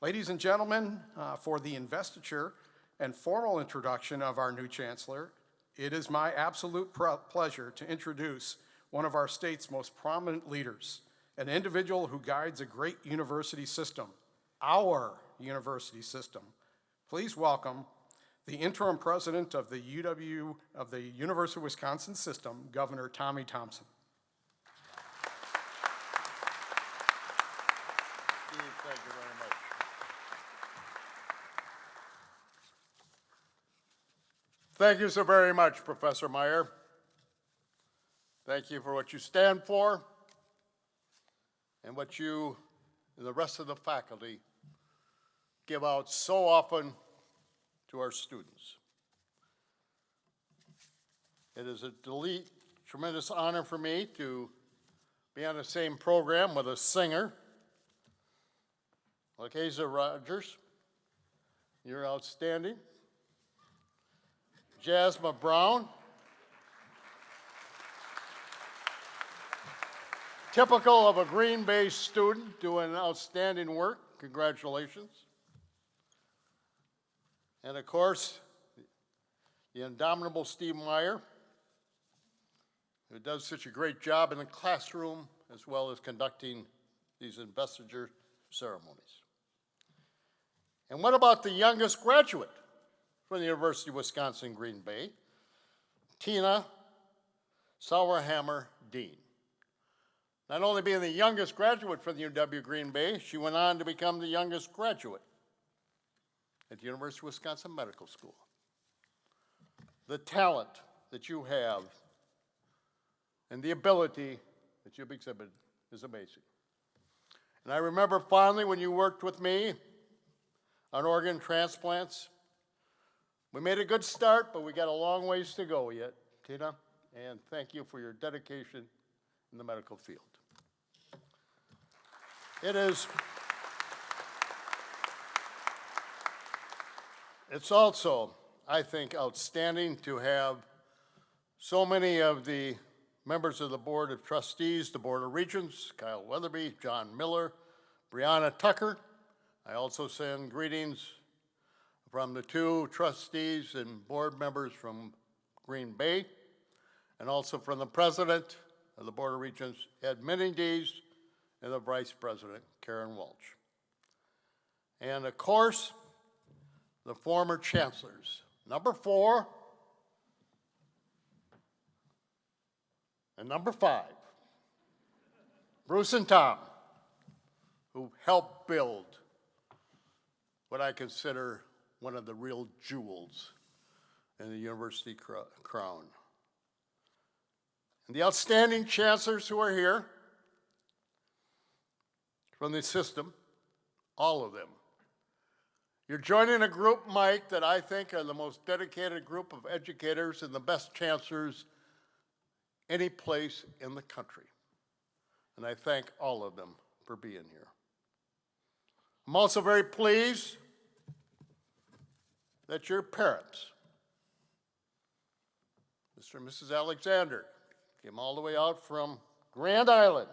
Ladies and gentlemen, for the investiture and formal introduction of our new Chancellor, it is my absolute pleasure to introduce one of our state's most prominent leaders, an individual who guides a great university system, our university system. Please welcome the interim president of the University of Wisconsin system, Governor Tommy Thompson. Thank you very much. Thank you so very much, Professor Meyer. Thank you for what you stand for and what you and the rest of the faculty give out so often to our students. It is a tremendous honor for me to be on the same program with a singer like Asa Rogers. You're outstanding. Jasmine Brown. Typical of a Green Bay student doing outstanding work. Congratulations. And of course, the indomitable Steve Meyer, who does such a great job in the classroom as well as conducting these investiture ceremonies. And what about the youngest graduate from the University of Wisconsin Green Bay, Tina Sauerhammer Dean? Not only being the youngest graduate from the UW Green Bay, she went on to become the youngest graduate at the University of Wisconsin Medical School. The talent that you have and the ability that you've exhibited is amazing. And I remember fondly when you worked with me on organ transplants. We made a good start, but we got a long ways to go yet, Tina, and thank you for your dedication in the medical field. It's also, I think, outstanding to have so many of the members of the Board of Trustees, the Board of Regents, Kyle Weatherby, John Miller, Brianna Tucker. I also send greetings from the two trustees and board members from Green Bay, and also from the president of the Board of Regents, Ed Menendez, and the vice president, Karen Walsh. And of course, the former chancellors, number 4 and number 5, Bruce and Tom, who helped build what I consider one of the real jewels in the university crown. And the outstanding chancellors who are here from the system, all of them. You're joining a group, Mike, that I think are the most dedicated group of educators and the best chancellors any place in the country. And I thank all of them for being here. I'm also very pleased that your parents, Mr. and Mrs. Alexander, came all the way out from Grand Island,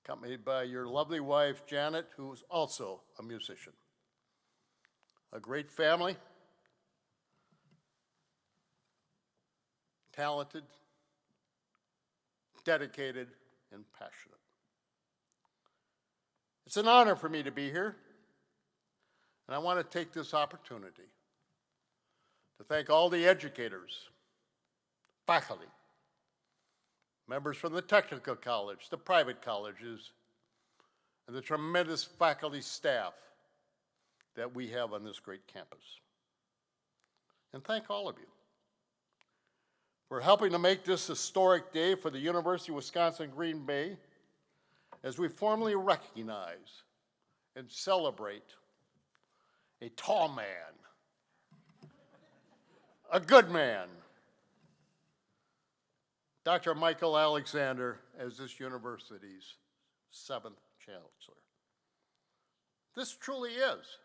accompanied by your lovely wife, Janet, who is also a musician. A great family, talented, dedicated, and passionate. It's an honor for me to be here, and I want to take this opportunity to thank all the educators, faculty, members from the technical college, the private colleges, and the tremendous faculty staff that we have on this great campus. And thank all of you for helping to make this historic day for the University of Wisconsin Green Bay as we formally recognize and celebrate a tall man, a good man, Dr. Michael Alexander, as this university's 7th chancellor. This truly is,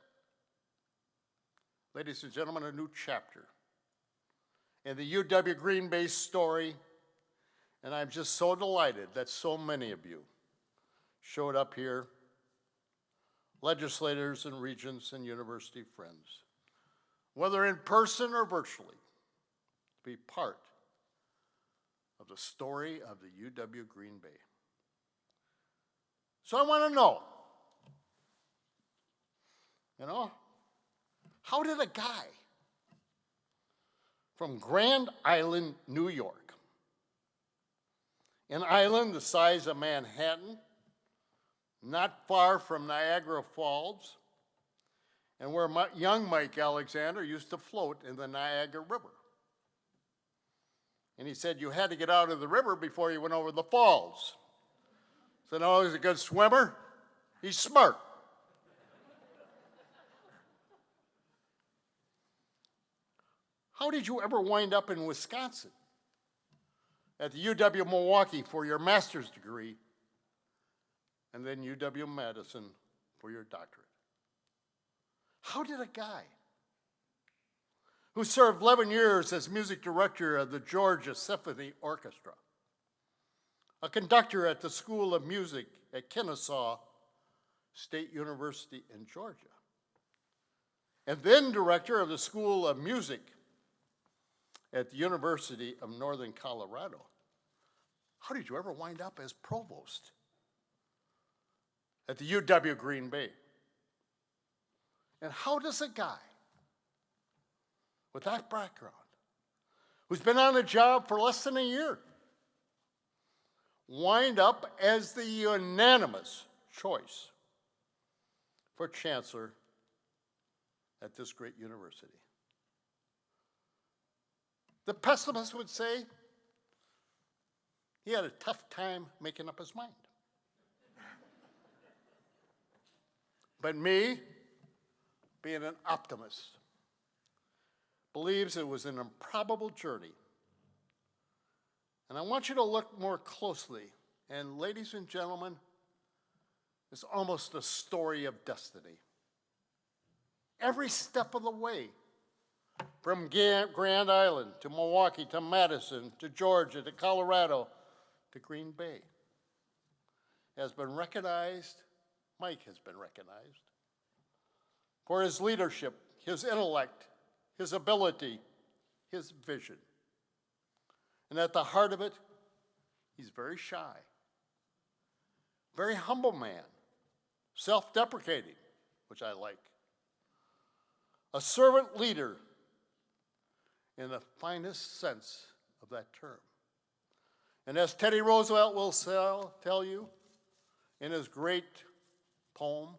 ladies and gentlemen, a new chapter in the UW Green Bay story, and I'm just so delighted that so many of you showed up here legislators and regents and university friends, whether in person or virtually, to be part of the story of the UW Green Bay. So I want to know, how did a guy from Grand Island, New York, an island the size of Manhattan, not far from Niagara Falls, and where young Mike Alexander used to float in the Niagara River. And he said you had to get out of the river before you went over the falls. So no, he's a good swimmer. He's smart. How did you ever wind up in Wisconsin at the UW-Milwaukee for your master's degree and then UW-Madison for your doctorate? How did a guy who served 11 years as music director of the Georgia Symphony Orchestra, a conductor at the School of Music at Kennesaw State University in Georgia, and then director of the School of Music at the University of Northern Colorado, how did you ever wind up as provost at the UW Green Bay? And how does a guy with that background, who's been on the job for less than a year, wind up as the unanimous choice for chancellor at this great university? The pessimist would say he had a tough time making up his mind. But me, being an optimist, believes it was an improbable journey. And I want you to look more closely. And ladies and gentlemen, it's almost a story of destiny. Every step of the way, from Grand Island to Milwaukee to Madison to Georgia to Colorado to Green Bay, has been recognized. Mike has been recognized for his leadership, his intellect, his ability, his vision. And at the heart of it, he's very shy, very humble man, self-deprecating, which I like, a servant leader in the finest sense of that term. And as Teddy Roosevelt will tell you in his great poem,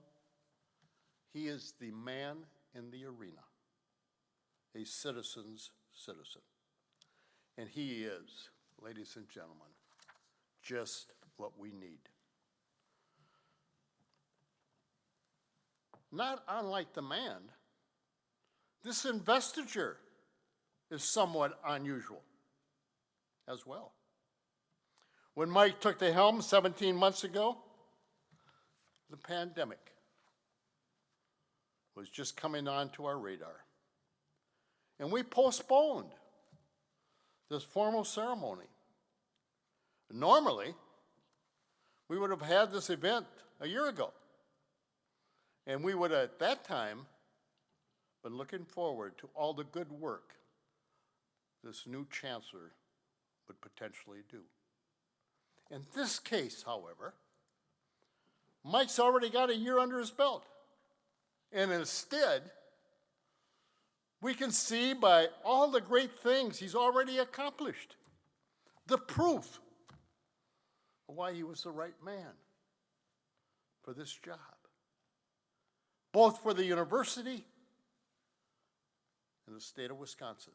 he is the man in the arena, a citizen's citizen. And he is, ladies and gentlemen, just what we need. Not unlike the man, this investiture is somewhat unusual as well. When Mike took the helm 17 months ago, the pandemic was just coming onto our radar. And we postponed this formal ceremony. Normally, we would have had this event a year ago. And we would, at that time, been looking forward to all the good work this new chancellor would potentially do. In this case, however, Mike's already got a year under his belt. And instead, we can see by all the great things he's already accomplished, the proof of why he was the right man for this job, both for the university and the state of Wisconsin.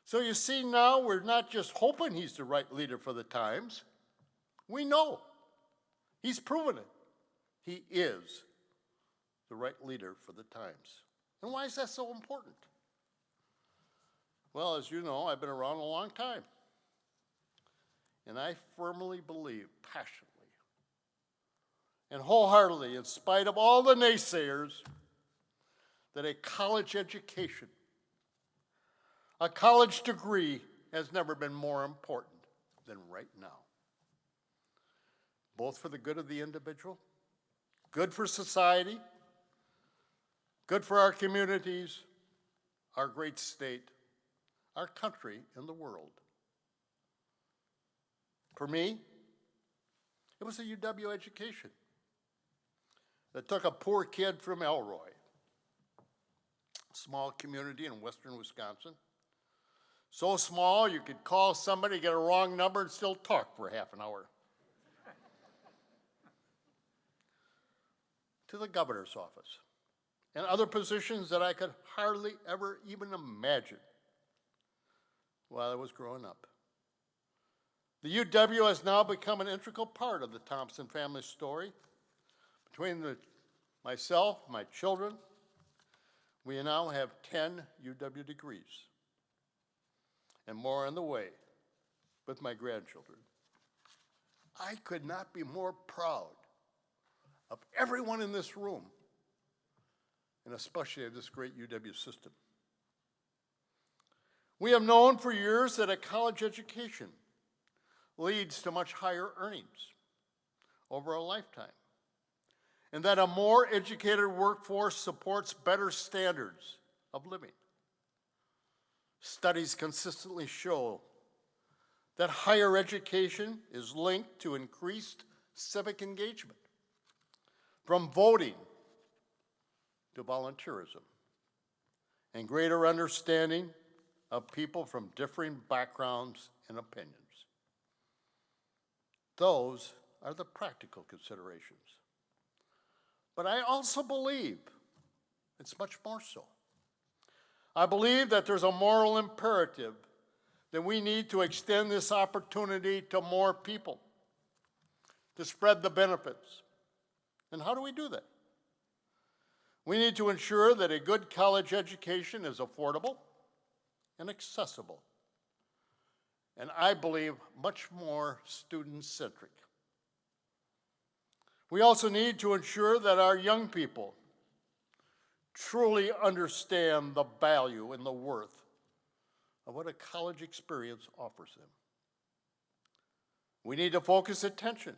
So you see now, we're not just hoping he's the right leader for the times. We know. He's proven it. He is the right leader for the times. And why is that so important? Well, as you know, I've been around a long time. And I firmly believe, passionately and wholeheartedly, in spite of all the naysayers, that a college education, a college degree, has never been more important than right now, both for the good of the individual good for society, good for our communities, our great state, our country, and the world. For me, it was a UW education that took a poor kid from Elroy, a small community in western Wisconsin, so small you could call somebody, get a wrong number, and still talk for half an hour, to the governor's office and other positions that I could hardly ever even imagine while I was growing up. The UW has now become an integral part of the Thompson family story. Between myself, my children, we now have 10 UW degrees and more on the way with my grandchildren. I could not be more proud of everyone in this room, and especially of this great UW system. We have known for years that a college education leads to much higher earnings over a lifetime, and that a more educated workforce supports better standards of living. Studies consistently show that higher education is linked to increased civic engagement, from voting to volunteerism, and greater understanding of people from differing backgrounds and opinions. Those are the practical considerations. But I also believe it's much more so. I believe that there's a moral imperative that we need to extend this opportunity to more people, to spread the benefits. And how do we do that? We need to ensure that a good college education is affordable and accessible, and I believe much more student-centric. We also need to ensure that our young people truly understand the value and the worth of what a college experience offers them. We need to focus attention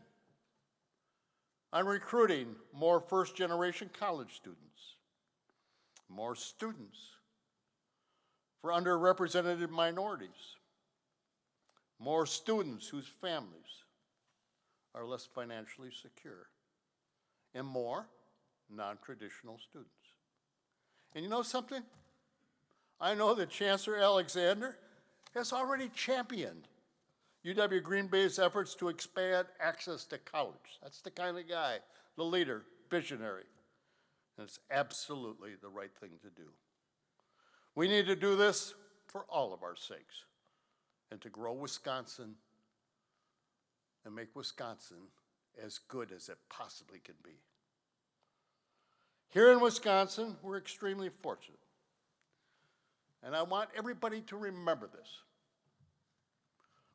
on recruiting more first-generation college students, more students for underrepresented minorities, more students whose families are less financially secure, and more non-traditional students. And you know something? I know that Chancellor Alexander has already championed UW Green Bay's efforts to expand access to college. That's the kind of guy, the leader, visionary. And it's absolutely the right thing to do. We need to do this for all of our sakes and to grow Wisconsin and make Wisconsin as good as it possibly can be. Here in Wisconsin, we're extremely fortunate. And I want everybody to remember this.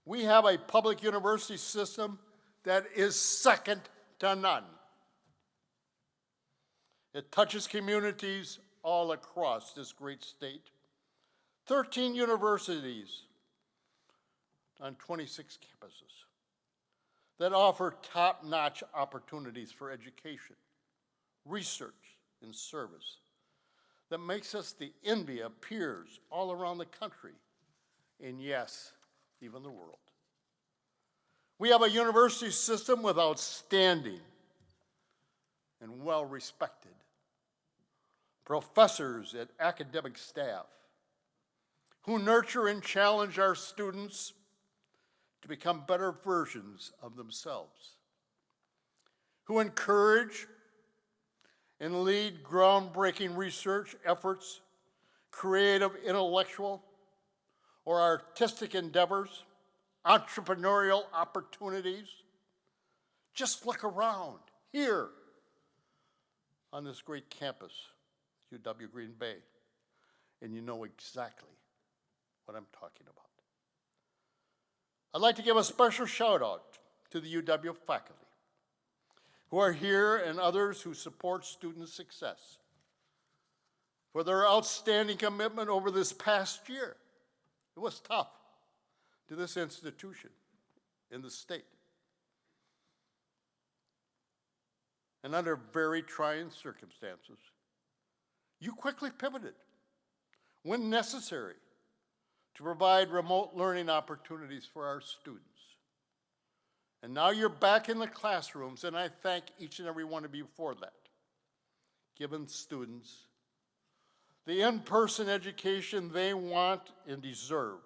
We have a public university system that is second to none. It touches communities all across this great state. 13 universities on 26 campuses that offer top-notch opportunities for education, research, and service that makes us the envy of peers all around the country, and yes, even the world. We have a university system with outstanding and well-respected professors and academic staff who nurture and challenge our students to become better versions of themselves, who encourage and lead groundbreaking research efforts, creative, intellectual, or artistic endeavors, entrepreneurial opportunities. Just look around here on this great campus, UW Green Bay, and you know exactly what I'm talking about. I'd like to give a special shout out to the UW faculty who are here and others who support student success for their outstanding commitment over this past year. It was tough to this institution in the state. and under very trying circumstances, you quickly pivoted, when necessary, to provide remote learning opportunities for our students. And now you're back in the classrooms, and I thank each and every one of you for that, giving students the in-person education they want and deserve.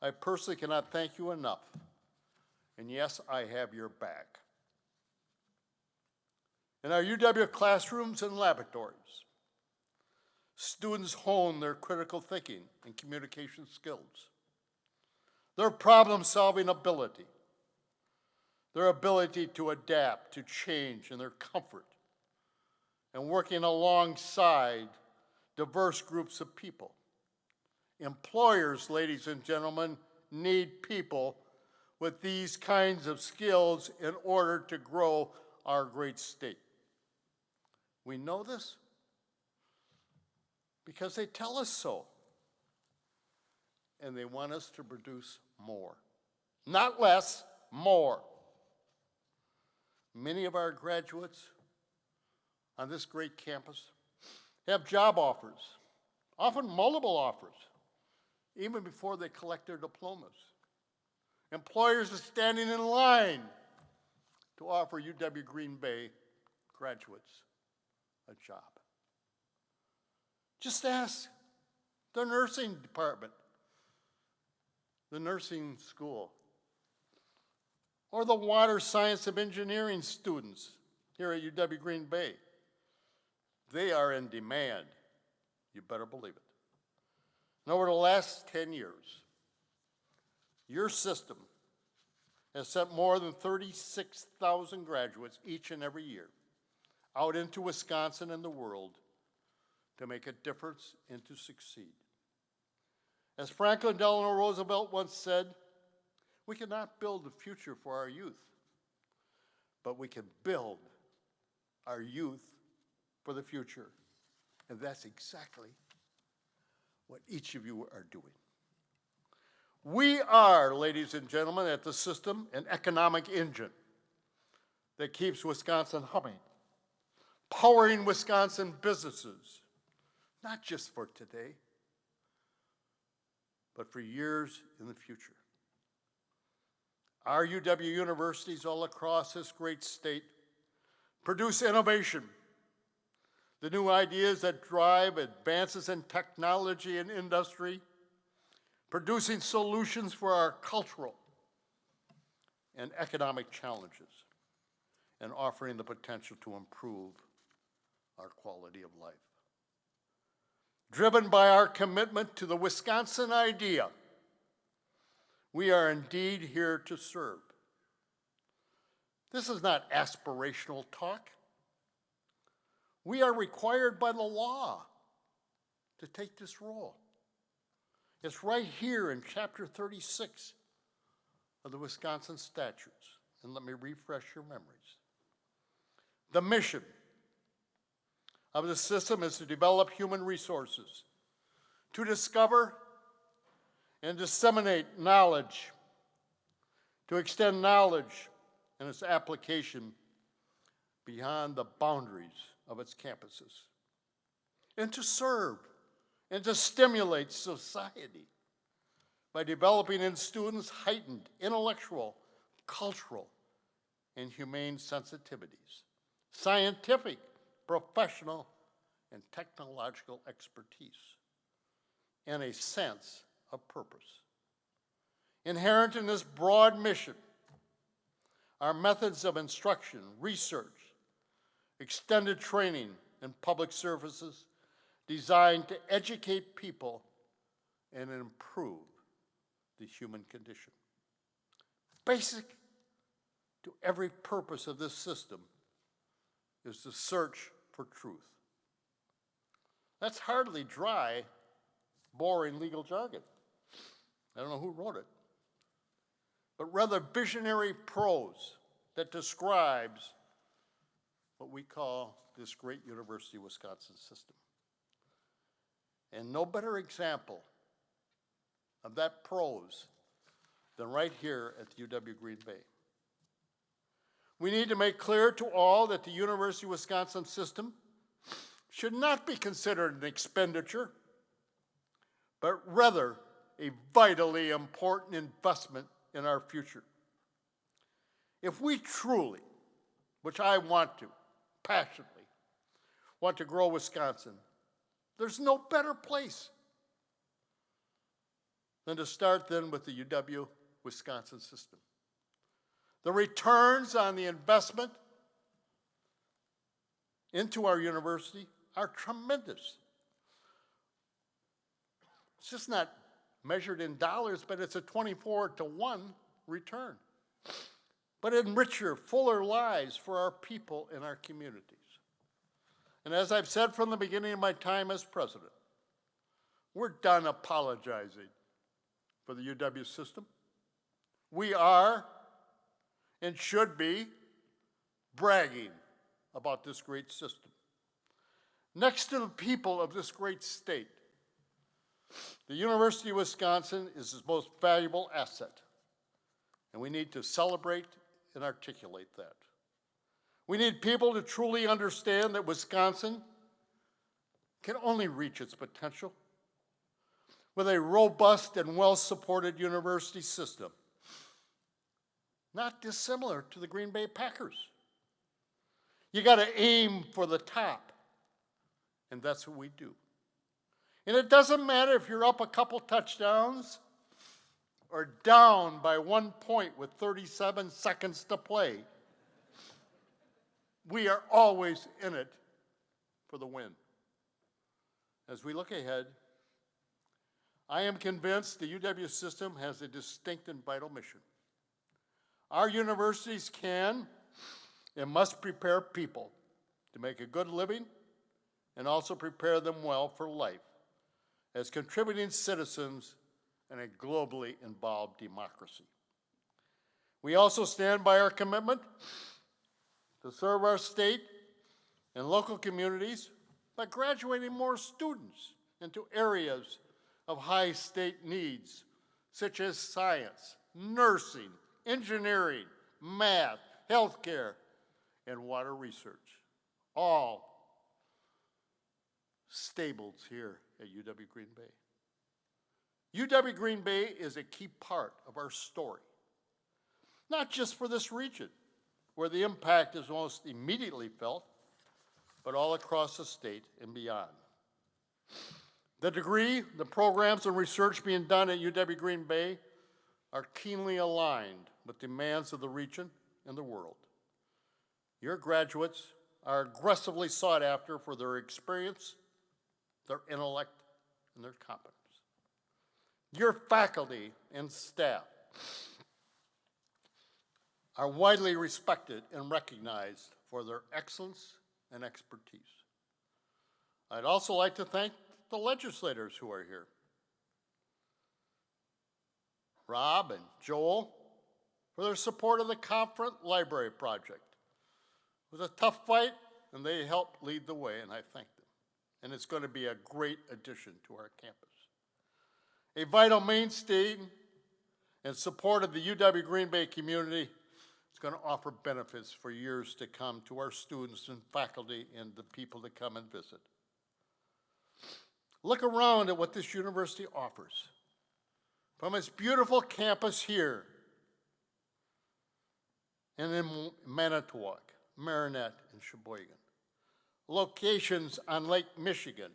I personally cannot thank you enough. And yes, I have your back. In our UW classrooms and laboratories, students hone their critical thinking and communication skills, their problem-solving ability, their ability to adapt, to change, and their comfort, and working alongside diverse groups of people. Employers, ladies and gentlemen, need people with these kinds of skills in order to grow our great state. We know this because they tell us so. And they want us to produce more. Not less, more. Many of our graduates on this great campus have job offers, often multiple offers, even before they collect their diplomas. Employers are standing in line to offer UW Green Bay graduates a job. Just ask the nursing department, the nursing school, or the water science and engineering students here at UW Green Bay. They are in demand. You better believe it. And over the last 10 years, your system has sent more than 36,000 graduates each and every year out into Wisconsin and the world to make a difference and to succeed. As Franklin Delano Roosevelt once said, we cannot build the future for our youth, but we can build our youth for the future. And that's exactly what each of you are doing. We are, ladies and gentlemen, at the system, an economic engine that keeps Wisconsin humming, powering Wisconsin businesses, not just for today, but for years in the future. Our UW universities all across this great state produce innovation, the new ideas that drive advances in technology and industry, producing solutions for our cultural and economic challenges, and offering the potential to improve our quality of life. Driven by our commitment to the Wisconsin idea, we are indeed here to serve. This is not aspirational talk. We are required by the law to take this role. It's right here in Chapter 36 of the Wisconsin statutes. And let me refresh your memories. The mission of the system is to develop human resources, to discover and disseminate knowledge, to extend knowledge and its application beyond the boundaries of its campuses, and to serve and to stimulate society by developing in students heightened intellectual, cultural, and humane sensitivities, scientific, professional, and technological expertise, and a sense of purpose. Inherent in this broad mission are methods of instruction, research, extended training, and public services designed to educate people and improve the human condition. Basic to every purpose of this system is the search for truth. That's hardly dry, boring legal jargon. I don't know who wrote it, but rather visionary prose that describes what we call this great University of Wisconsin system. And no better example of that prose than right here at the UW Green Bay. We need to make clear to all that the University of Wisconsin system should not be considered an expenditure, but rather a vitally important investment in our future. If we truly, which I want to, passionately, want to grow Wisconsin, there's no better place than to start then with the UW-Wisconsin system. The returns on the investment into our university are tremendous. It's just not measured in dollars, but it's a 24-to-1 return. But enricher, fuller lives for our people and our communities. And as I've said from the beginning of my time as president, we're done apologizing for the UW system. We are and should be bragging about this great system. Next to the people of this great state, the University of Wisconsin is its most valuable asset, and we need to celebrate and articulate that. We need people to truly understand that Wisconsin can only reach its potential with a robust and well-supported university system, not dissimilar to the Green Bay Packers. You got to aim for the top, and that's what we do. And it doesn't matter if you're up a couple touchdowns or down by 1 point with 37 seconds to play. We are always in it for the win. As we look ahead, I am convinced the UW system has a distinct and vital mission. Our universities can and must prepare people to make a good living and also prepare them well for life as contributing citizens in a globally involved democracy. We also stand by our commitment to serve our state and local communities by graduating more students into areas of high state needs, such as science, nursing, engineering, math, healthcare, and water research, all stables here at UW Green Bay. UW Green Bay is a key part of our story, not just for this region, where the impact is most immediately felt, but all across the state and beyond. The degree, the programs, and research being done at UW Green Bay are keenly aligned with demands of the region and the world. Your graduates are aggressively sought after for their experience, their intellect, and their competence. Your faculty and staff are widely respected and recognized for their excellence and expertise. I'd also like to thank the legislators who are here. Rob and Joel for their support of the Conference Library Project. It was a tough fight, and they helped lead the way, and I thank them. And it's going to be a great addition to our campus. A vital mainstay and support of the UW Green Bay community is going to offer benefits for years to come to our students and faculty and the people that come and visit. Look around at what this university offers. From its beautiful campus here and in Manitowoc, Marinette, and Sheboygan. Locations on Lake Michigan,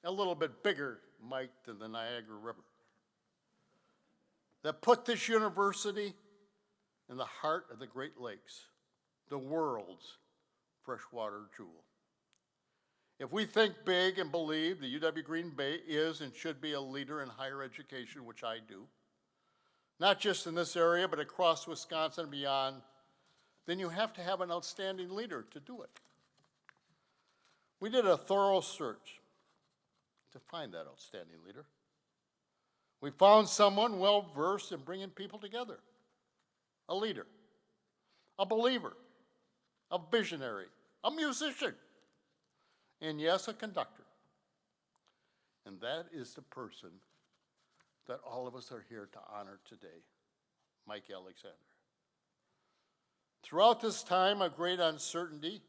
a little bit bigger, Mike, than the Niagara River, that put this university in the heart of the Great Lakes, the world's freshwater jewel. If we think big and believe the UW Green Bay is and should be a leader in higher education, which I do, not just in this area, but across Wisconsin and beyond, then you have to have an outstanding leader to do it. We did a thorough search to find that outstanding leader. We found someone well-versed in bringing people together, a leader, a believer, a visionary, a musician, and yes, a conductor. And that is the person that all of us are here to honor today, Mike Alexander. Throughout this time of great uncertainty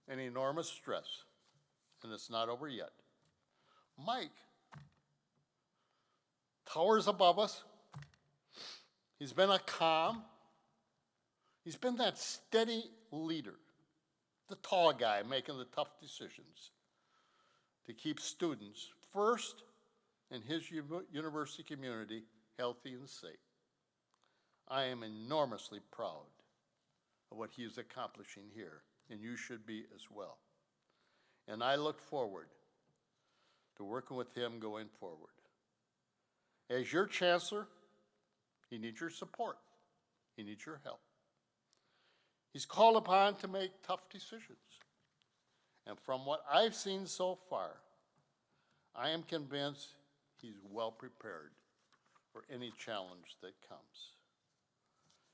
and enormous stress, and it's not over yet, Mike towers above us. He's been a calm, he's been that steady leader, the tall guy making the tough decisions to keep students first and his university community healthy and safe. I am enormously proud of what he is accomplishing here, and you should be as well. And I look forward to working with him going forward. As your chancellor, he needs your support. He needs your help. He's called upon to make tough decisions. And from what I've seen so far, I am convinced he's well prepared for any challenge that comes.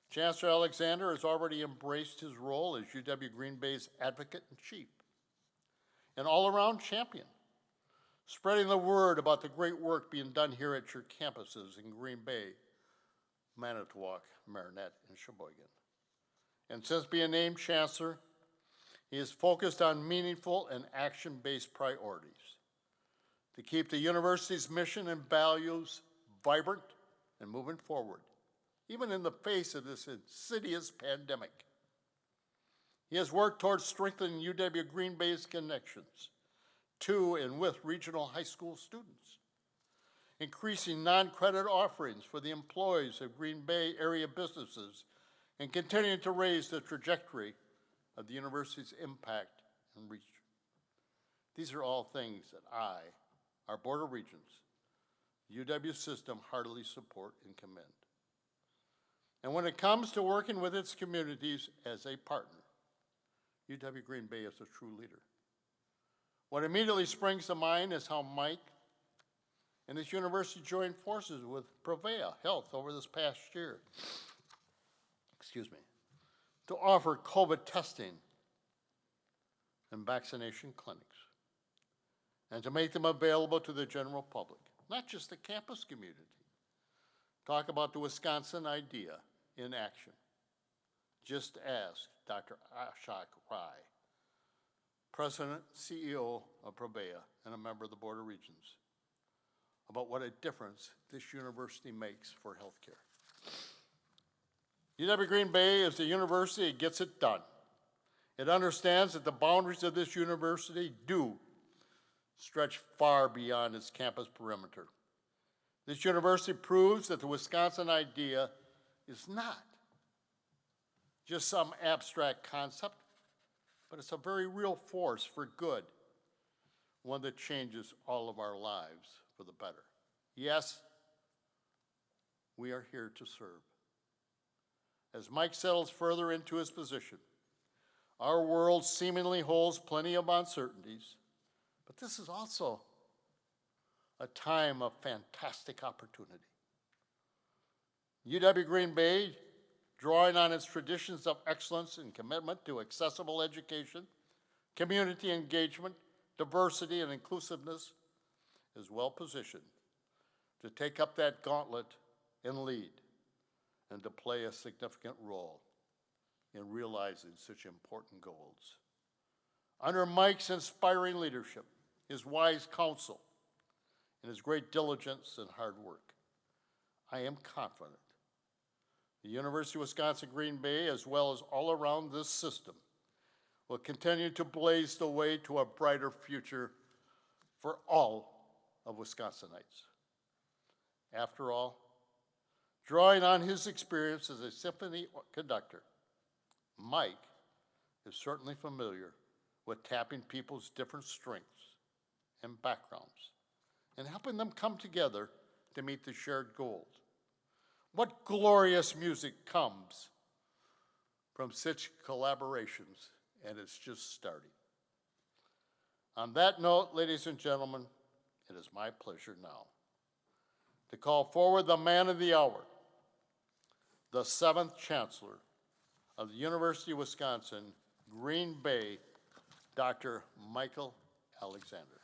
Chancellor Alexander has already embraced his role as UW-Green Bay's advocate-in-chief, an all-around champion, spreading the word about the great work being done here at your campuses in Green Bay, Manitowoc, Marinette, and Sheboygan. And since being named Chancellor, he is focused on meaningful and action-based priorities to keep the university's mission and values vibrant and moving forward, even in the face of this insidious pandemic. He has worked towards strengthening UW-Green Bay's connections to and with regional high school students, increasing non-credit offerings for the employees of Green Bay area businesses, and continuing to raise the trajectory of the university's impact and reach. These are all things that I, our Board of Regents, UW system heartily support and commend. And when it comes to working with its communities as a partner, UW-Green Bay is a true leader. What immediately springs to mind is how Mike and his university joined forces with Prevea Health over this past year, to offer COVID testing and vaccination clinics, and to make them available to the general public, not just the campus community. Talk about the Wisconsin idea in action. Just ask Dr. Ashok Rai, President, CEO of Prevea, and a member of the Board of Regents, about what a difference this university makes for healthcare. UW-Green Bay is a university that gets it done. It understands that the boundaries of this university do stretch far beyond its campus perimeter. This university proves that the Wisconsin idea is not just some abstract concept, but it's a very real force for good, one that changes all of our lives for the better. Yes, we are here to serve. As Mike settles further into his position, our world seemingly holds plenty of uncertainties, but this is also a time of fantastic opportunity. UW-Green Bay, drawing on its traditions of excellence and commitment to accessible education, community engagement, diversity, and inclusiveness, is well positioned to take up that gauntlet and lead, and to play a significant role in realizing such important goals. Under Mike's inspiring leadership, his wise counsel, and his great diligence and hard work, I am confident the University of Wisconsin-Green Bay, as well as all around this system, will continue to blaze the way to a brighter future for all of Wisconsinites. After all, drawing on his experience as a symphony conductor, Mike is certainly familiar with tapping people's different strengths and backgrounds and helping them come together to meet the shared goals. What glorious music comes from such collaborations, and it's just starting. On that note, ladies and gentlemen, it is my pleasure now to call forward the man of the hour, the 7th Chancellor of the University of Wisconsin, Green Bay, Dr. Michael Alexander.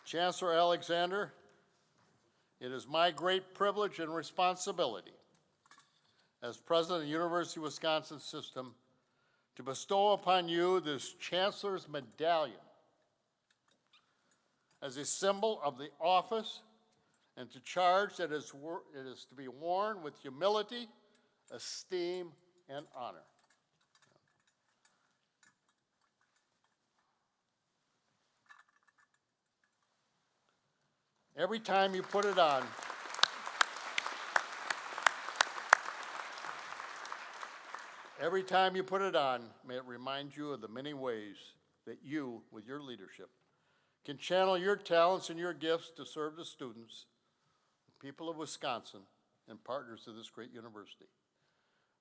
Chancellor Alexander, it is my great privilege and responsibility as President of the University of Wisconsin System to bestow upon you this Chancellor's Medallion as a symbol of the office and to charge that it is to be worn with humility, esteem, and honor. Every time you put it on, may it remind you of the many ways that you, with your leadership, can channel your talents and your gifts to serve the students, the people of Wisconsin, and partners of this great university.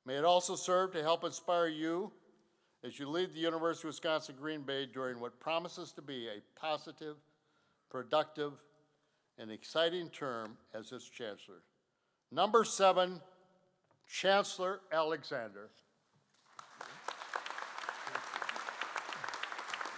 May it also serve to help inspire you as you lead the University of Wisconsin-Green Bay during what promises to be a positive, productive, and exciting term as its chancellor. Number 7, Chancellor Alexander.